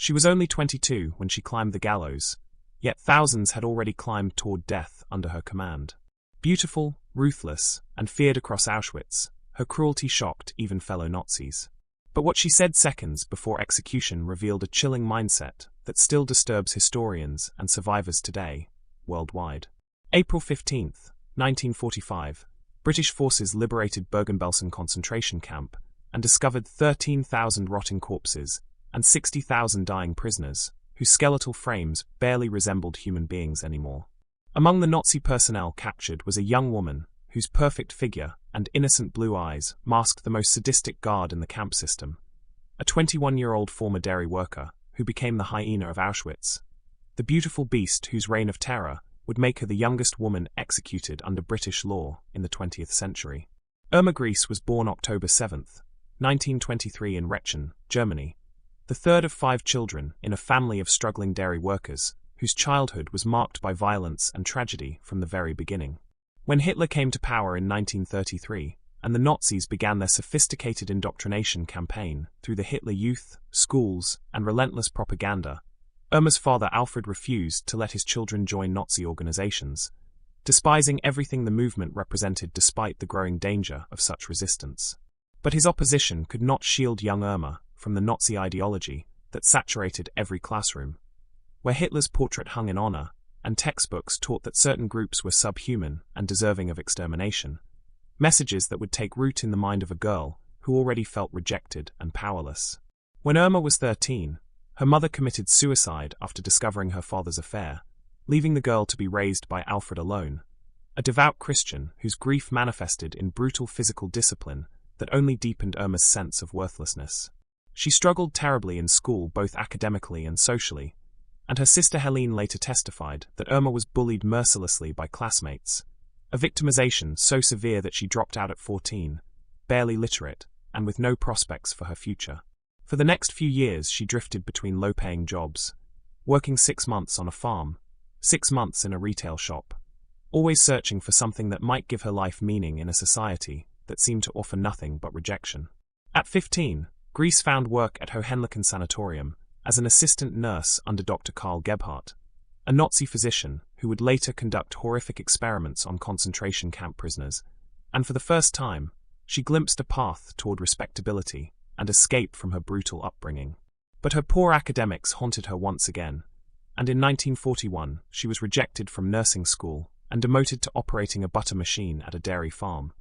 She was only 22 when she climbed the gallows, yet thousands had already climbed toward death under her command. Beautiful, ruthless, and feared across Auschwitz, her cruelty shocked even fellow Nazis. But what she said seconds before execution revealed a chilling mindset that still disturbs historians and survivors today, worldwide. April 15, 1945, British forces liberated Bergen-Belsen concentration camp and discovered 13,000 rotting corpses and 60,000 dying prisoners, whose skeletal frames barely resembled human beings anymore. Among the Nazi personnel captured was a young woman whose perfect figure and innocent blue eyes masked the most sadistic guard in the camp system, a 21-year-old former dairy worker who became the hyena of Auschwitz, the beautiful beast whose reign of terror would make her the youngest woman executed under British law in the 20th century. Irma Grese was born October 7, 1923 in Rechen, Germany, the third of 5 children in a family of struggling dairy workers whose childhood was marked by violence and tragedy from the very beginning. When Hitler came to power in 1933, and the Nazis began their sophisticated indoctrination campaign through the Hitler Youth, schools, and relentless propaganda, Irma's father Alfred refused to let his children join Nazi organizations, despising everything the movement represented despite the growing danger of such resistance. But his opposition could not shield young Irma from the Nazi ideology that saturated every classroom, where Hitler's portrait hung in honor, and textbooks taught that certain groups were subhuman and deserving of extermination, messages that would take root in the mind of a girl who already felt rejected and powerless. When Irma was 13, her mother committed suicide after discovering her father's affair, leaving the girl to be raised by Alfred alone, a devout Christian whose grief manifested in brutal physical discipline that only deepened Irma's sense of worthlessness. She struggled terribly in school both academically and socially, and her sister Helene later testified that Irma was bullied mercilessly by classmates, a victimization so severe that she dropped out at 14, barely literate, and with no prospects for her future. For the next few years she drifted between low-paying jobs, working 6 months on a farm, 6 months in a retail shop, always searching for something that might give her life meaning in a society that seemed to offer nothing but rejection. At 15, Grese found work at Hohenlohen Sanatorium as an assistant nurse under Dr. Karl Gebhardt, a Nazi physician who would later conduct horrific experiments on concentration camp prisoners, and for the first time, she glimpsed a path toward respectability and escape from her brutal upbringing. But her poor academics haunted her once again, and in 1941 she was rejected from nursing school and demoted to operating a butter machine at a dairy farm,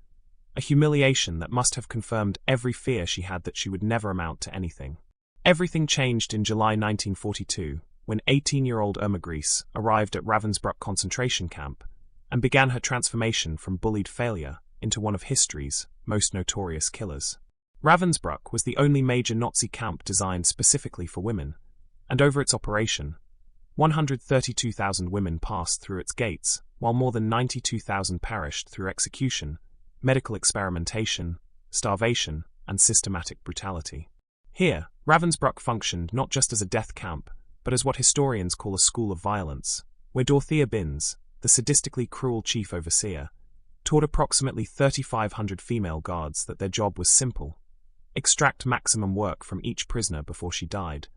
a humiliation that must have confirmed every fear she had that she would never amount to anything. Everything changed in July 1942, when 18-year-old Irma Grese arrived at Ravensbrück concentration camp and began her transformation from bullied failure into one of history's most notorious killers. Ravensbrück was the only major Nazi camp designed specifically for women, and over its operation, 132,000 women passed through its gates, while more than 92,000 perished through execution, medical experimentation, starvation, and systematic brutality. Here, Ravensbrück functioned not just as a death camp, but as what historians call a school of violence, where Dorothea Binz, the sadistically cruel chief overseer, taught approximately 3,500 female guards that their job was simple: extract maximum work from each prisoner before she died,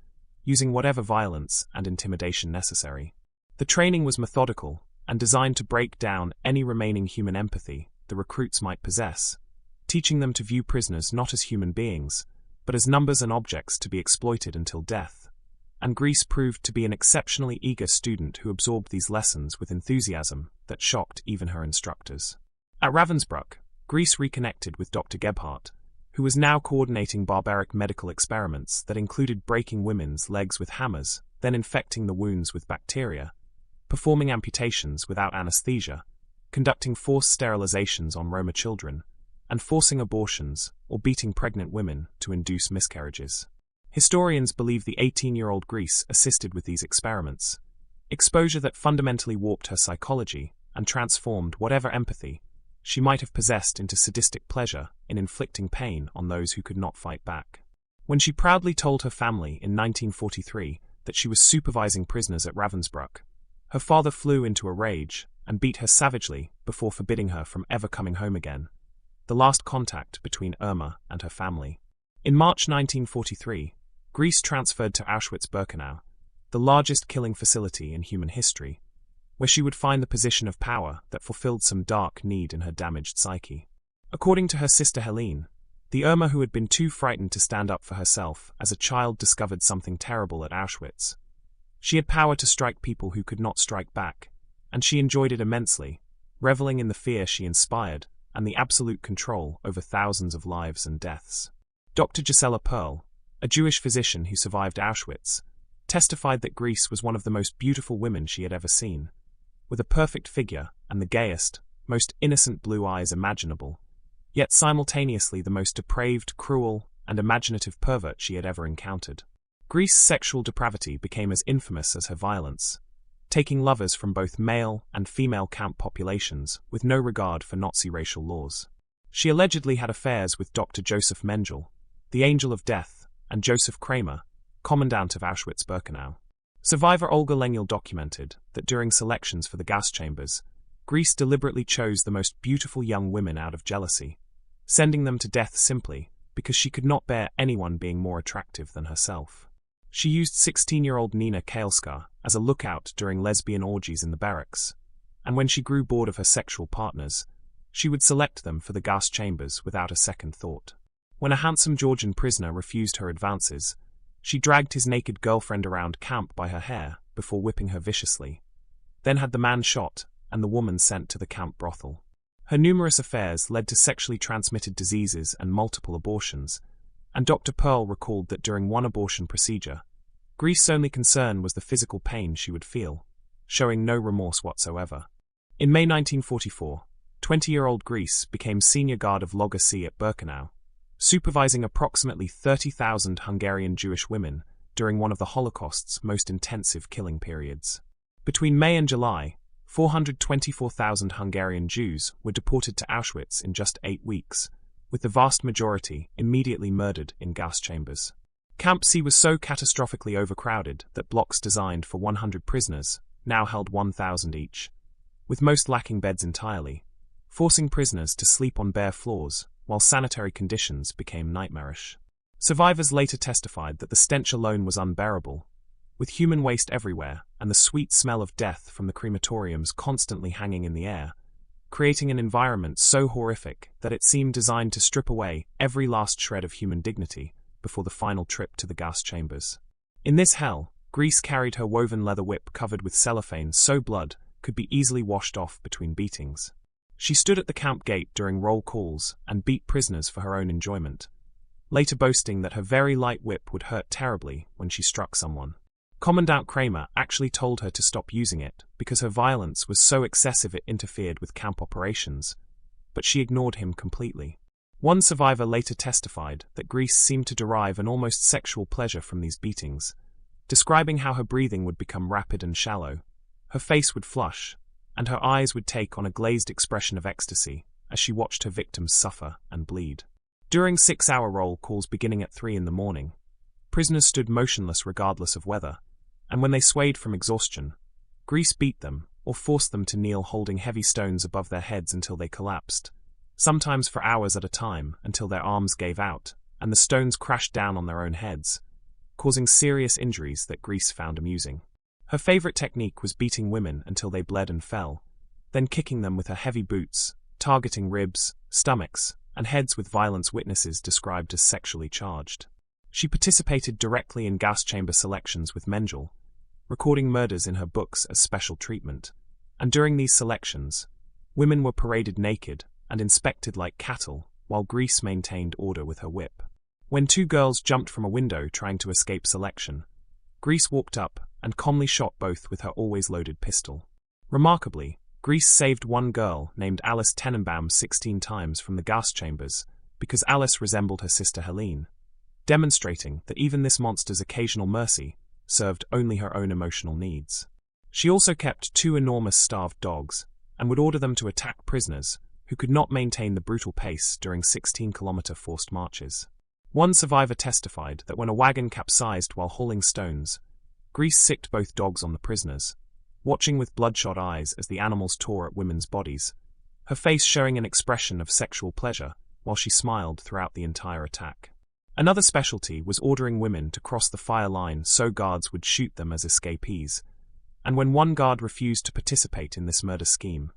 using whatever violence and intimidation necessary. The training was methodical and designed to break down any remaining human empathy the recruits might possess, teaching them to view prisoners not as human beings, but as numbers and objects to be exploited until death. And Grese proved to be an exceptionally eager student who absorbed these lessons with enthusiasm that shocked even her instructors. At Ravensbrück, Grese reconnected with Dr. Gebhardt, who was now coordinating barbaric medical experiments that included breaking women's legs with hammers, then infecting the wounds with bacteria, performing amputations without anesthesia, conducting forced sterilizations on Roma children, and forcing abortions or beating pregnant women to induce miscarriages. Historians believe the 18-year-old Grese assisted with these experiments, exposure that fundamentally warped her psychology and transformed whatever empathy she might have possessed into sadistic pleasure in inflicting pain on those who could not fight back. When she proudly told her family in 1943 that she was supervising prisoners at Ravensbrück, her father flew into a rage and beat her savagely before forbidding her from ever coming home again, the last contact between Irma and her family. In March 1943, Grese transferred to Auschwitz-Birkenau, the largest killing facility in human history, where she would find the position of power that fulfilled some dark need in her damaged psyche. According to her sister Helene, the Irma who had been too frightened to stand up for herself as a child discovered something terrible at Auschwitz. She had power to strike people who could not strike back, and she enjoyed it immensely, reveling in the fear she inspired and the absolute control over thousands of lives and deaths. Dr. Gisela Perl, a Jewish physician who survived Auschwitz, testified that Grese was one of the most beautiful women she had ever seen, with a perfect figure and the gayest, most innocent blue eyes imaginable, yet simultaneously the most depraved, cruel, and imaginative pervert she had ever encountered. Grese's sexual depravity became as infamous as her violence, taking lovers from both male and female camp populations with no regard for Nazi racial laws. She allegedly had affairs with Dr. Joseph Mengele, the Angel of Death, and Joseph Kramer, commandant of Auschwitz-Birkenau. Survivor Olga Lengyel documented that during selections for the gas chambers, Grese deliberately chose the most beautiful young women out of jealousy, sending them to death simply because she could not bear anyone being more attractive than herself. She used 16-year-old Nina Kaelska as a lookout during lesbian orgies in the barracks, and when she grew bored of her sexual partners, she would select them for the gas chambers without a second thought. When a handsome Georgian prisoner refused her advances, she dragged his naked girlfriend around camp by her hair before whipping her viciously, then had the man shot and the woman sent to the camp brothel. Her numerous affairs led to sexually transmitted diseases and multiple abortions, and Dr. Perl recalled that during one abortion procedure, Grese's only concern was the physical pain she would feel, showing no remorse whatsoever. In May 1944, 20-year-old Grese became senior guard of Lager C at Birkenau, supervising approximately 30,000 Hungarian Jewish women during one of the Holocaust's most intensive killing periods. Between May and July, 424,000 Hungarian Jews were deported to Auschwitz in just 8 weeks, with the vast majority immediately murdered in gas chambers. Camp C was so catastrophically overcrowded that blocks designed for 100 prisoners now held 1,000 each, with most lacking beds entirely, forcing prisoners to sleep on bare floors while sanitary conditions became nightmarish. Survivors later testified that the stench alone was unbearable, with human waste everywhere and the sweet smell of death from the crematoriums constantly hanging in the air, creating an environment so horrific that it seemed designed to strip away every last shred of human dignity before the final trip to the gas chambers. In this hell, Grese carried her woven leather whip covered with cellophane so blood could be easily washed off between beatings. She stood at the camp gate during roll calls and beat prisoners for her own enjoyment, later boasting that her very light whip would hurt terribly when she struck someone. Commandant Kramer actually told her to stop using it because her violence was so excessive it interfered with camp operations, but she ignored him completely. One survivor later testified that Grese seemed to derive an almost sexual pleasure from these beatings, describing how her breathing would become rapid and shallow, her face would flush, and her eyes would take on a glazed expression of ecstasy as she watched her victims suffer and bleed. During 6-hour roll calls beginning at 3 in the morning, prisoners stood motionless regardless of weather, and when they swayed from exhaustion, Grese beat them or forced them to kneel holding heavy stones above their heads until they collapsed, sometimes for hours at a time until their arms gave out and the stones crashed down on their own heads, causing serious injuries that Grese found amusing. Her favorite technique was beating women until they bled and fell, then kicking them with her heavy boots, targeting ribs, stomachs, and heads with violence witnesses described as sexually charged. She participated directly in gas chamber selections with Mengele, recording murders in her books as special treatment, and during these selections, women were paraded naked and inspected like cattle while Grese maintained order with her whip. When 2 girls jumped from a window trying to escape selection, Grese walked up and calmly shot both with her always loaded pistol. Remarkably, Grese saved one girl named Alice Tenenbaum 16 times from the gas chambers because Alice resembled her sister Helene, demonstrating that even this monster's occasional mercy served only her own emotional needs. She also kept 2 enormous starved dogs and would order them to attack prisoners who could not maintain the brutal pace during 16-kilometer forced marches. One survivor testified that when a wagon capsized while hauling stones, Grese sicked both dogs on the prisoners, watching with bloodshot eyes as the animals tore at women's bodies, her face showing an expression of sexual pleasure while she smiled throughout the entire attack. Another specialty was ordering women to cross the fire line so guards would shoot them as escapees, and when one guard refused to participate in this murder scheme,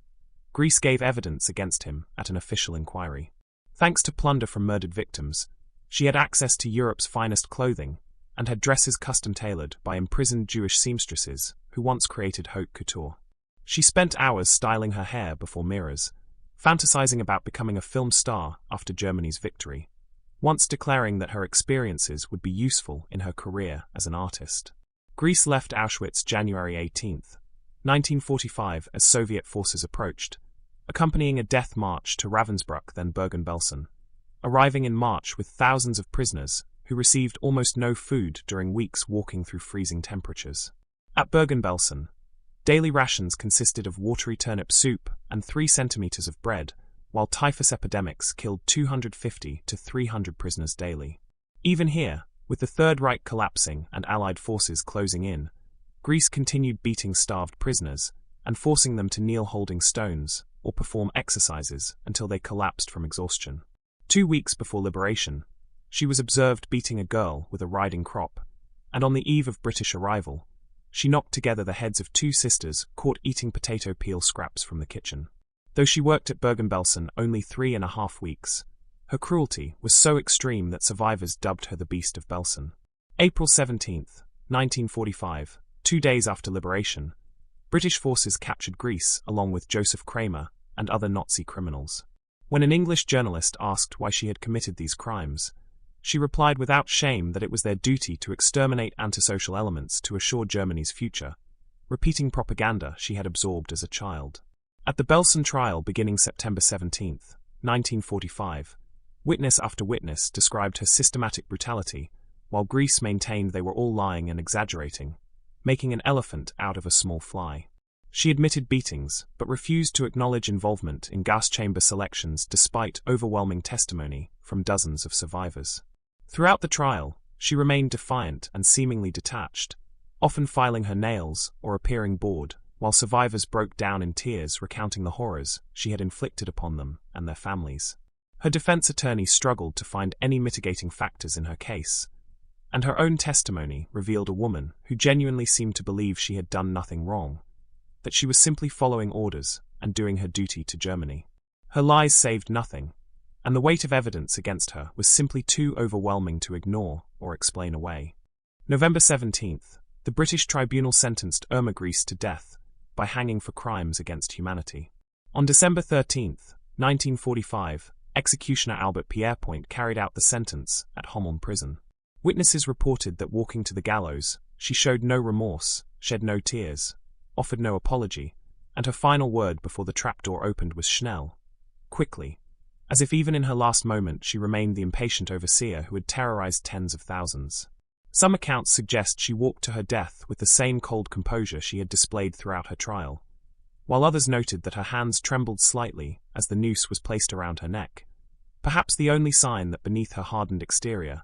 Grese gave evidence against him at an official inquiry. Thanks to plunder from murdered victims, she had access to Europe's finest clothing and had dresses custom-tailored by imprisoned Jewish seamstresses who once created haute couture. She spent hours styling her hair before mirrors, fantasizing about becoming a film star after Germany's victory, once declaring that her experiences would be useful in her career as an artist. Grese left Auschwitz January 18, 1945 as Soviet forces approached, accompanying a death march to Ravensbrück then Bergen-Belsen, arriving in March with thousands of prisoners who received almost no food during weeks walking through freezing temperatures. At Bergen-Belsen, daily rations consisted of watery turnip soup and 3 centimeters of bread, while typhus epidemics killed 250 to 300 prisoners daily. Even here, with the Third Reich collapsing and Allied forces closing in, Grese continued beating starved prisoners and forcing them to kneel holding stones or perform exercises until they collapsed from exhaustion. 2 weeks before liberation, she was observed beating a girl with a riding crop, and on the eve of British arrival, she knocked together the heads of 2 sisters caught eating potato peel scraps from the kitchen. Though she worked at Bergen-Belsen only 3.5 weeks, her cruelty was so extreme that survivors dubbed her the Beast of Belsen. April 17, 1945, 2 days after liberation, British forces captured Grese along with Joseph Kramer and other Nazi criminals. When an English journalist asked why she had committed these crimes, she replied without shame that it was their duty to exterminate antisocial elements to assure Germany's future, repeating propaganda she had absorbed as a child. At the Belsen Trial beginning September 17, 1945, witness after witness described her systematic brutality, while Grese maintained they were all lying and exaggerating, making an elephant out of a small fly. She admitted beatings, but refused to acknowledge involvement in gas chamber selections despite overwhelming testimony from dozens of survivors. Throughout the trial, she remained defiant and seemingly detached, often filing her nails or appearing bored, while survivors broke down in tears recounting the horrors she had inflicted upon them and their families. Her defense attorney struggled to find any mitigating factors in her case, and her own testimony revealed a woman who genuinely seemed to believe she had done nothing wrong, that she was simply following orders and doing her duty to Germany. Her lies saved nothing, and the weight of evidence against her was simply too overwhelming to ignore or explain away. November 17th, the British tribunal sentenced Irma Grese to death by hanging for crimes against humanity. On December 13, 1945, executioner Albert Pierrepoint carried out the sentence at Hommel prison. Witnesses reported that walking to the gallows, she showed no remorse, shed no tears, offered no apology, and her final word before the trapdoor opened was Schnell, quickly, as if even in her last moment she remained the impatient overseer who had terrorized tens of thousands. Some accounts suggest she walked to her death with the same cold composure she had displayed throughout her trial, while others noted that her hands trembled slightly as the noose was placed around her neck, perhaps the only sign that beneath her hardened exterior,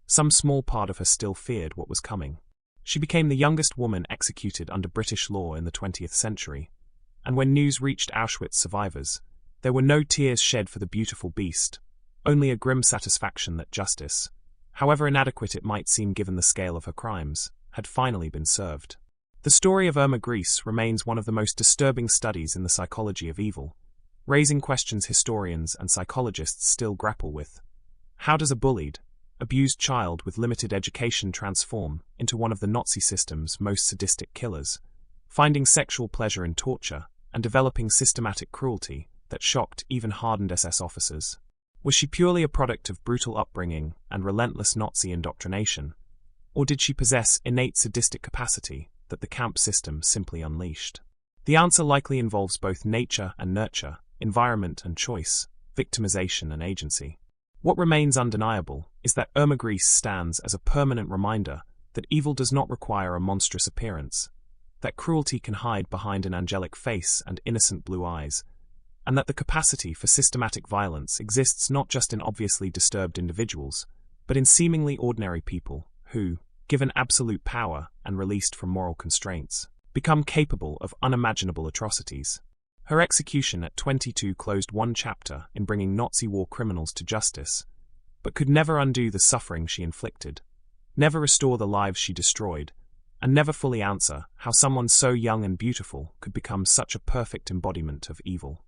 some small part of her still feared what was coming. She became the youngest woman executed under British law in the 20th century, and when news reached Auschwitz survivors, there were no tears shed for the beautiful beast, only a grim satisfaction that justice, however inadequate it might seem given the scale of her crimes, had finally been served. The story of Irma Grese remains one of the most disturbing studies in the psychology of evil, raising questions historians and psychologists still grapple with. How does a bullied, abused child with limited education transform into one of the Nazi system's most sadistic killers, finding sexual pleasure in torture and developing systematic cruelty that shocked even hardened SS officers? Was she purely a product of brutal upbringing and relentless Nazi indoctrination, or did she possess innate sadistic capacity that the camp system simply unleashed? The answer likely involves both nature and nurture, environment and choice, victimization and agency. What remains undeniable is that Irma Grese stands as a permanent reminder that evil does not require a monstrous appearance, that cruelty can hide behind an angelic face and innocent blue eyes, and that the capacity for systematic violence exists not just in obviously disturbed individuals, but in seemingly ordinary people who, given absolute power and released from moral constraints, become capable of unimaginable atrocities. Her execution at 22 closed one chapter in bringing Nazi war criminals to justice, but could never undo the suffering she inflicted, never restore the lives she destroyed, and never fully answer how someone so young and beautiful could become such a perfect embodiment of evil.